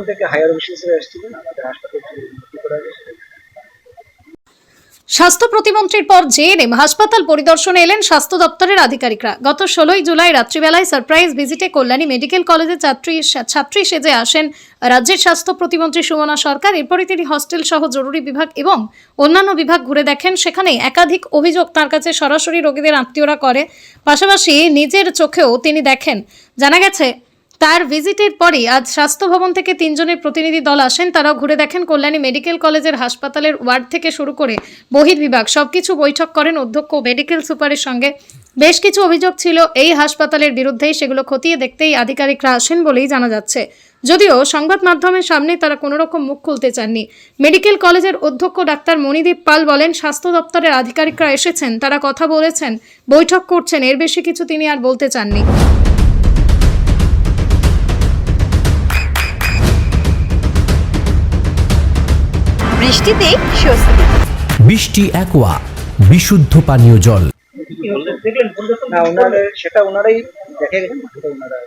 থেকে হায়ার অফিসাররা এসেছিলেন আমাদের হাসপাতালে ভর্তি করা হয়েছে। স্বাস্থ্য প্রতিমন্ত্রীর পর জেএনএম হাসপাতাল পরিদর্শনে এলেন স্বাস্থ্য দপ্তরের আধিকারিকরা। গত 16 জুলাই রাত্রিবেলায় সারপ্রাইজ ভিজিটে কল্যাণী মেডিকেল কলেজের ছাত্রী সেজে আসেন রাজ্যের স্বাস্থ্য প্রতিমন্ত্রী সুমনা সরকার। এরপরে তিনি হস্টেল সহ জরুরি বিভাগ এবং অন্যান্য বিভাগ ঘুরে দেখেন। সেখানে একাধিক অভিযোগ তার কাছে সরাসরি রোগীদের আত্মীয়রা করে, পাশাপাশি নিজের চোখেও তিনি দেখেন। জানা গেছে তার ভিজিটের পরই আজ স্বাস্থ্য ভবন থেকে 3 জনের প্রতিনিধি দল আসেন। তারাও ঘুরে দেখেন কল্যাণী মেডিকেল কলেজের হাসপাতালের ওয়ার্ড থেকে শুরু করে বহির্বিভাগ সবকিছু বৈঠক করেন অধ্যক্ষ মেডিকেল সুপারের সঙ্গে। বেশ কিছু অভিযোগ ছিল এই হাসপাতালের বিরুদ্ধেই, সেগুলো খতিয়ে দেখতেই আধিকারিকরা আসেন বলেই জানা যাচ্ছে। যদিও সংবাদ মাধ্যমের সামনে তারা কোনো রকম মুখ খুলতে চাননি। মেডিকেল কলেজের অধ্যক্ষ ডাক্তার মণিদীপ পাল বলেন, স্বাস্থ্য দপ্তরের আধিকারিকরা এসেছেন, তারা কথা বলেছেন, বৈঠক করছেন, এর বেশি কিছু তিনি আর বলতে চাননি। বৃষ্টিতে স্বস্তি। বৃষ্টি অ্যাকোয়া বিশুদ্ধ পানীয় জল। না ওনারা সেটা ওনারাই দেখে গেছেন, সেটা ওনারা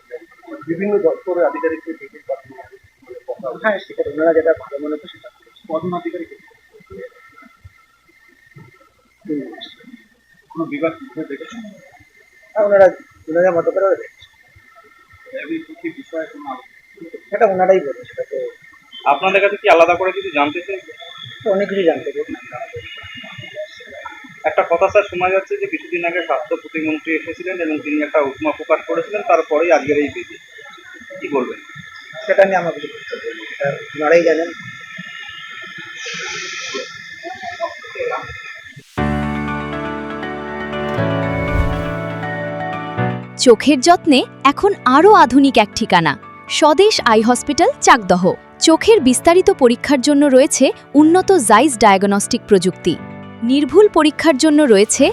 বিভিন্ন দপ্তরের আধিকারিককে ডেকে কথা বলে। হ্যাঁ সেটা ওনারা যেটা ভালো মনে করে সেটা কজন আধিকারিক কোনো বিভাগ দেখেছেন? হ্যাঁ ওনারা ওনারা মতো করে দেখেছেন, বিষয়ে সেটা ওনারাই বলে। সেটা তো আপনাদের কাছে কি আলাদা করে কিছু জানতে চাই? অনেক কিছু জানতে চাই। একটা কথা স্যার শোনা যাচ্ছে যে কিছুদিন আগে স্বাস্থ্য প্রতিমন্ত্রী এসেছিলেন এবং তিনি একটা উপমা প্রকাশ করেছিলেন, তারপরেই আজকের এই ভিজিট, কি বলবেন? সেটা নিয়ে আমাকে ওনারাই জানেন। চোখের যত্নে এখন আরও আধুনিক এক ঠিকানা, স্বদেশ আই হসপিটাল, চাকদহ। চোখের বিস্তারিত পরীক্ষার জন্য রয়েছে উন্নত জাইস ডায়াগনস্টিক প্রযুক্তি। নির্ভুল পরীক্ষার জন্য রয়েছে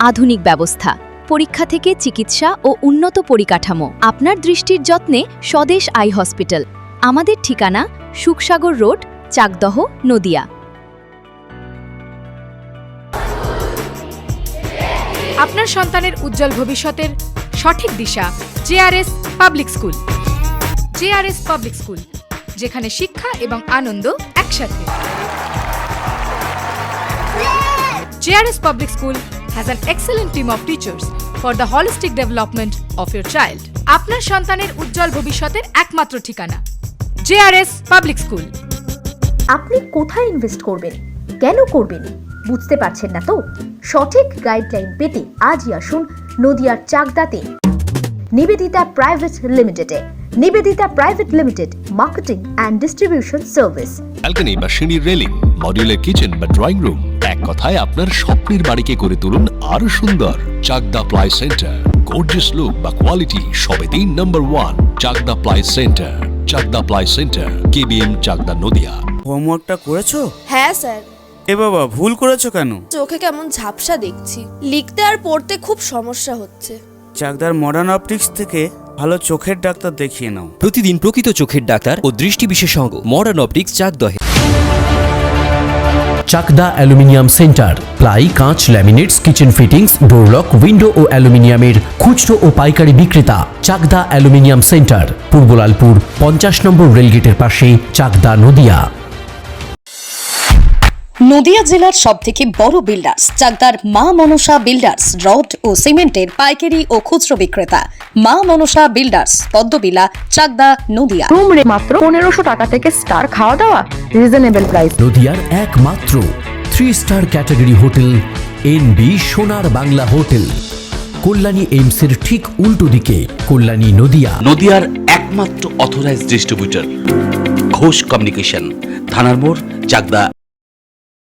আধুনিক ব্যবস্থা, পরীক্ষা থেকে চিকিৎসা ও উন্নত পরিকাঠামো। আপনার দৃষ্টির যত্নে স্বদেশ আই হসপিটাল। আমাদের ঠিকানা সুখসাগর রোড, চাকদহ, নদিয়া। আপনার সন্তানের উজ্জ্বল ভবিষ্যতের সঠিক দিশা JRS public school. JRS public school, যেখানে শিক্ষা এবং আনন্দ একসাথে। JRS public school has an excellent team of teachers for the holistic development of your child. আপনার সন্তানের উজ্জ্বল ভবিষ্যতের একমাত্র ঠিকানা জেআরএস পাবলিক স্কুল। আপনি কোথায় ইনভেস্ট করবেন, কেন করবেন, বুঝতে পারছেন না তো? সঠিক গাইডলাইন পেতে আজই আসুন নদিয়ার চাকদাতে নিবেদিতা প্রাইভেট লিমিটেডে। Nivedita private limited, marketing and distribution service. Balcony বা সিঁড়ির রেলিং, মডিউলার কিচেন বা ড্রয়িং রুম, এক কথায় আপনার স্বপ্নের বাড়িকে করে তুলুন আরো সুন্দর। Chakdah ply centre, gorgeous look বা কোয়ালিটি সবেতেই number 1। Chakdah ply centre, Chakdah ply centre, KBM, Chakdah, Nadia. হোমওয়ার্কটা করেছো? হ্যাঁ স্যার। এ বাবা, ভুল করেছো কেন? চোখে কেমন ঝাপসা দেখছি, লিখতে আর পড়তে খুব সমস্যা হচ্ছে। চাকদার মডার্ন অপটিক্স থেকে ভালো চোখের ডাক্তার দেখিয়ে নাও। প্রতিদিন প্রকৃত চোখের ডাক্তার ও দৃষ্টি বিশেষজ্ঞ মডার্ন অপটিক্স, চাকদহে। চাকদা অ্যালুমিনিয়াম সেন্টার, প্লাই, কাঁচ, laminates, kitchen fittings, door lock, window ও অ্যালুমিনিয়ামের খুচরো ও পাইকারি বিক্রেতা। Chakdah aluminium centre, Purbalalpur 50 number রেলগেটের পাশে, চাকদা, নদিয়া। নদিয়া জেলার সবথেকে বড় বিল্ডার্স চাকদার মা মনসা বিল্ডার্স, রড ও সিমেন্টের পাইকারি ও খুচরো বিক্রেতা। মা মনসা বিল্ডার্স, পদ্মবিলা, চাকদা, নদিয়া। রুম রে মাত্র 1500 টাকা থেকে স্টার, খাওয়া দাওয়া রিজনেবল প্রাইস। নদিয়ার একমাত্র 3 স্টার ক্যাটাগরি হোটেল এনবি সোনার বাংলা হোটেল, কল্যাণী এইমসের ঠিক উল্টো দিকে, কল্যাণী, নদিয়া। নদিয়ার একমাত্র অথরাইজড ডিস্ট্রিবিউটর ঘোষ কমিউনিকেশন, থানার মোড়, চাকদা।